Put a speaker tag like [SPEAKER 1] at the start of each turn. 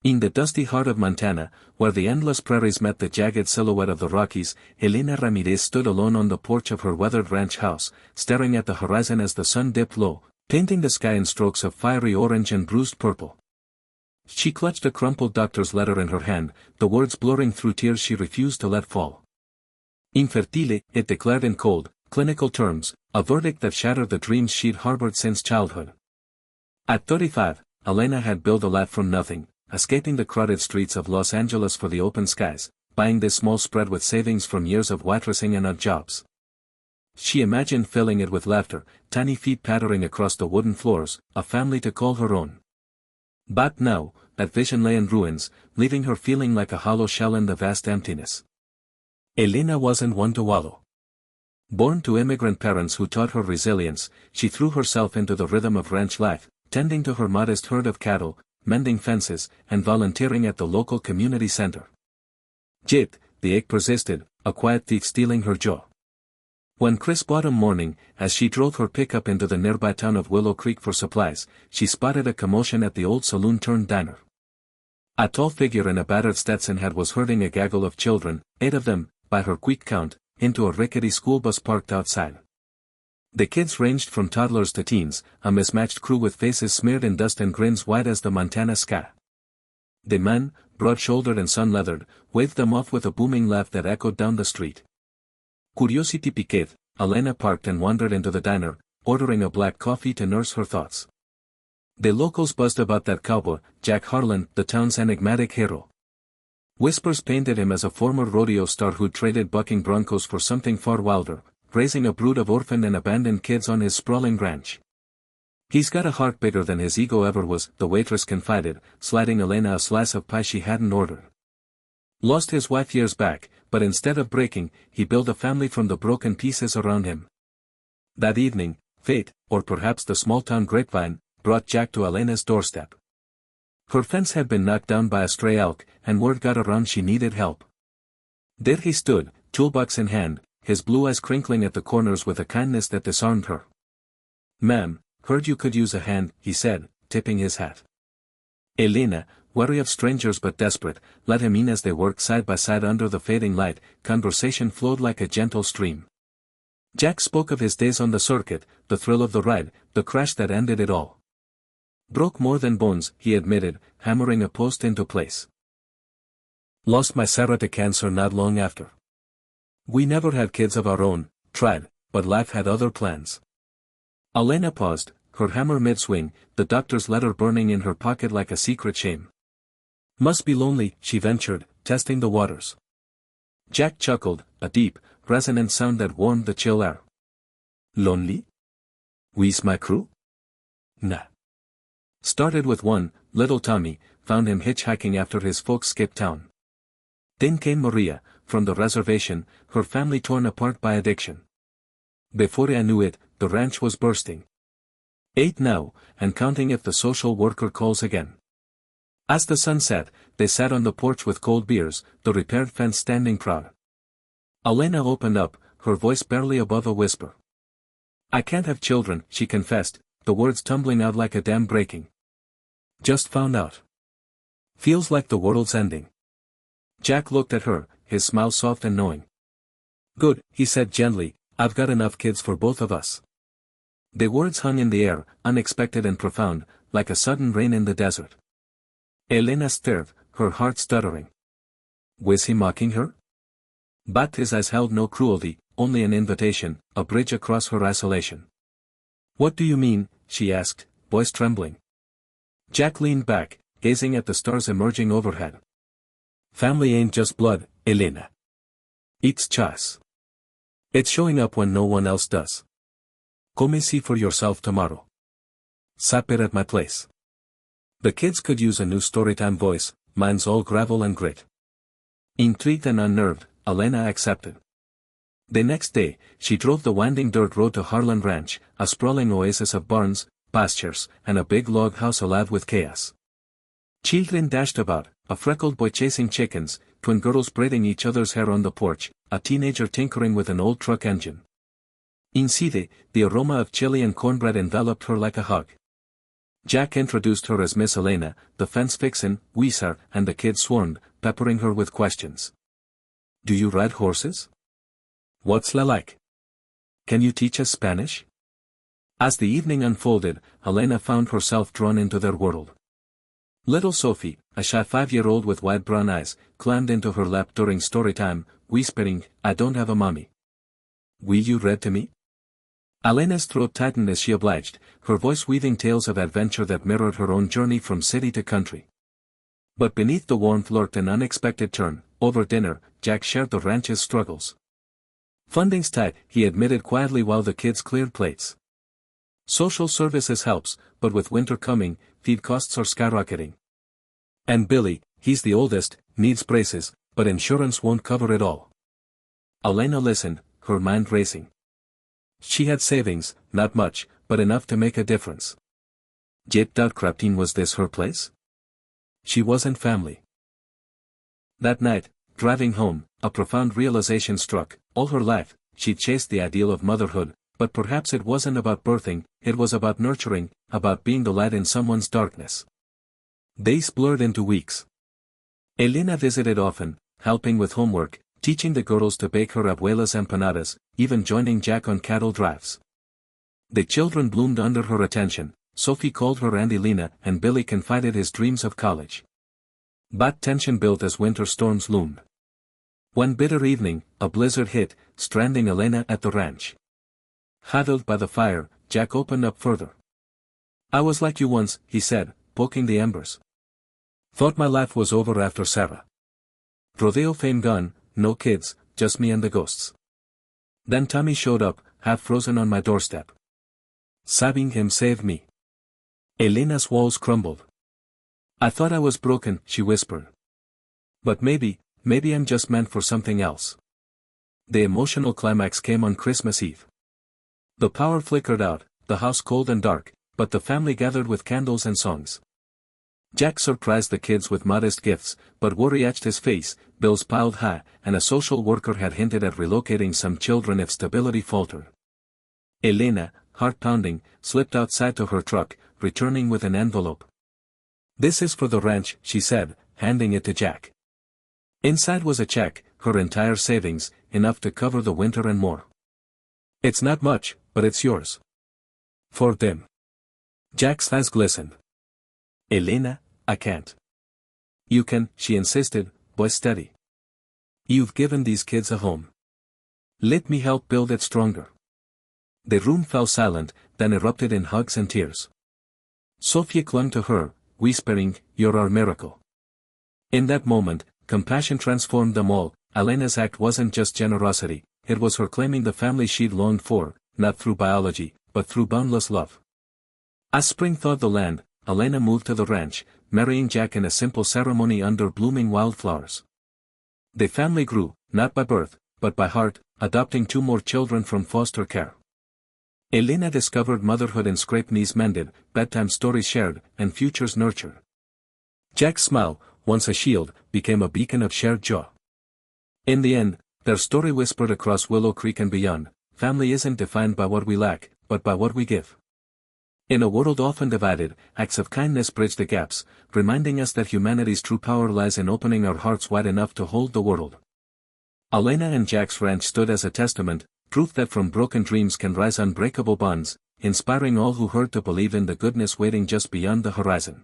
[SPEAKER 1] In the dusty heart of Montana, where the endless prairies met the jagged silhouette of the Rockies, Elena Ramirez stood alone on the porch of her weathered ranch house, staring at the horizon as the sun dipped low, painting the sky in strokes of fiery orange and bruised purple. She clutched a crumpled doctor's letter in her hand, the words blurring through tears she refused to let fall. Infertile, it declared in cold, clinical terms, a verdict that shattered the dreams she'd harbored since childhood. At 35, Elena had built a life from nothing, escaping the crowded streets of Los Angeles for the open skies, buying this small spread with savings from years of waitressing and odd jobs. She imagined filling it with laughter, tiny feet pattering across the wooden floors, a family to call her own. But now, that vision lay in ruins, leaving her feeling like a hollow shell in the vast emptiness. Elena wasn't one to wallow. Born to immigrant parents who taught her resilience, she threw herself into the rhythm of ranch life, tending to her modest herd of cattle, mending fences, and volunteering at the local community center. Yet, the ache persisted, a quiet thief stealing her joy. One crisp autumn morning, as she drove her pickup into the nearby town of Willow Creek for supplies, she spotted a commotion at the old saloon-turned-diner. A tall figure in a battered Stetson hat was herding a gaggle of children, 8 of them, by her quick count, into a rickety school bus parked outside. The kids ranged from toddlers to teens, a mismatched crew with faces smeared in dust and grins wide as the Montana sky. The man, broad-shouldered and sun-leathered, waved them off with a booming laugh that echoed down the street. Curiosity piqued, Elena parked and wandered into the diner, ordering a black coffee to nurse her thoughts. The locals buzzed about that cowboy, Jack Harlan, the town's enigmatic hero. Whispers painted him as a former rodeo star who'd traded bucking broncos for something far wilder, raising a brood of orphaned and abandoned kids on his sprawling ranch. He's got a heart bigger than his ego ever was, the waitress confided, sliding Elena a slice of pie she hadn't ordered. Lost his wife years back, but instead of breaking, he built a family from the broken pieces around him. That evening, fate, or perhaps the small-town grapevine, brought Jack to Elena's doorstep. Her fence had been knocked down by a stray elk, and word got around she needed help. There he stood, toolbox in hand, his blue eyes crinkling at the corners with a kindness that disarmed her. "Ma'am, heard you could use a hand," he said, tipping his hat. Elena, wary of strangers but desperate, let him in as they worked side by side under the fading light. Conversation flowed like a gentle stream. Jack spoke of his days on the circuit, the thrill of the ride, the crash that ended it all. "Broke more than bones," he admitted, hammering a post into place. "Lost my Sarah to cancer not long after. We never had kids of our own, tried, but life had other plans." Elena paused, her hammer mid-swing, the doctor's letter burning in her pocket like a secret shame. "Must be lonely," she ventured, testing the waters. Jack chuckled, a deep, resonant sound that warmed the chill air. "Lonely? We's my crew? Nah. Started with one, little Tommy, found him hitchhiking after his folks skipped town. Then came Maria, from the reservation, her family torn apart by addiction. Before I knew it, the ranch was bursting. 8 now, and counting if the social worker calls again." As the sun set, they sat on the porch with cold beers, the repaired fence standing proud. Elena opened up, her voice barely above a whisper. "I can't have children," she confessed, the words tumbling out like a dam breaking. "Just found out. Feels like the world's ending." Jack looked at her, his smile soft and knowing. "Good," he said gently, "I've got enough kids for both of us." The words hung in the air, unexpected and profound, like a sudden rain in the desert. Elena stared, her heart stuttering. Was he mocking her? But his eyes held no cruelty, only an invitation, a bridge across her isolation. "What do you mean?" she asked, voice trembling. Jack leaned back, gazing at the stars emerging overhead. "Family ain't just blood, Elena. It's choice. It's showing up when no one else does. Come see for yourself tomorrow. Supper at my place." The kids could use a new storytime voice, mine's all gravel and grit. Intrigued and unnerved, Elena accepted. The next day, she drove the winding dirt road to Harlan Ranch, a sprawling oasis of barns, pastures, and a big log house alive with chaos. Children dashed about, a freckled boy chasing chickens, twin girls braiding each other's hair on the porch, a teenager tinkering with an old truck engine. Inside, the aroma of chili and cornbread enveloped her like a hug. Jack introduced her as Miss Elena, the fence vixen, Weezer, and the kids swarmed, peppering her with questions. Do you ride horses? What's la like? Can you teach us Spanish? As the evening unfolded, Elena found herself drawn into their world. Little Sophie, a shy 5-year-old with wide brown eyes, climbed into her lap during story time, whispering, I don't have a mommy. Will you read to me? Elena's throat tightened as she obliged, her voice weaving tales of adventure that mirrored her own journey from city to country. But beneath the warmth lurked an unexpected turn. Over dinner, Jack shared the ranch's struggles. Funding's tight, he admitted quietly while the kids cleared plates. Social services helps, but with winter coming, feed costs are skyrocketing. And Billy, he's the oldest, needs braces, but insurance won't cover it all. Elena listened, her mind racing. She had savings, not much, but enough to make a difference. Yet Crapteen, was this her place? She wasn't family. That night, driving home, a profound realization struck. All her life, she'd chased the ideal of motherhood, but perhaps it wasn't about birthing, it was about nurturing, about being the light in someone's darkness. Days blurred into weeks. Elena visited often, helping with homework, teaching the girls to bake her abuela's empanadas, even joining Jack on cattle drives. The children bloomed under her attention. Sophie called her Auntie Lena, and Billy confided his dreams of college. But tension built as winter storms loomed. One bitter evening, a blizzard hit, stranding Elena at the ranch. Huddled by the fire, Jack opened up further. I was like you once, he said, poking the embers. Thought my life was over after Sarah. Rodeo fame gone, no kids, just me and the ghosts. Then Tommy showed up, half frozen on my doorstep. Sobbing him saved me. Elena's walls crumbled. I thought I was broken, she whispered. But maybe I'm just meant for something else. The emotional climax came on Christmas Eve. The power flickered out, the house cold and dark, but the family gathered with candles and songs. Jack surprised the kids with modest gifts, but worry etched his face, bills piled high, and a social worker had hinted at relocating some children if stability faltered. Elena, heart-pounding, slipped outside to her truck, returning with an envelope. This is for the ranch, she said, handing it to Jack. Inside was a check, her entire savings, enough to cover the winter and more. It's not much, but it's yours. For them. Jack's eyes glistened. Elena, I can't. You can, she insisted, boy steady. You've given these kids a home. Let me help build it stronger. The room fell silent, then erupted in hugs and tears. Sophia clung to her, whispering, You're our miracle. In that moment, compassion transformed them all. Elena's act wasn't just generosity, it was her claiming the family she'd longed for, not through biology, but through boundless love. As spring thawed the land, Elena moved to the ranch, marrying Jack in a simple ceremony under blooming wildflowers. The family grew, not by birth, but by heart, adopting 2 more children from foster care. Elena discovered motherhood in scraped knees mended, bedtime stories shared, and futures nurtured. Jack's smile, once a shield, became a beacon of shared joy. In the end, their story whispered across Willow Creek and beyond, family isn't defined by what we lack, but by what we give. In a world often divided, acts of kindness bridge the gaps, reminding us that humanity's true power lies in opening our hearts wide enough to hold the world. Elena and Jack's ranch stood as a testament, proof that from broken dreams can rise unbreakable bonds, inspiring all who heard to believe in the goodness waiting just beyond the horizon.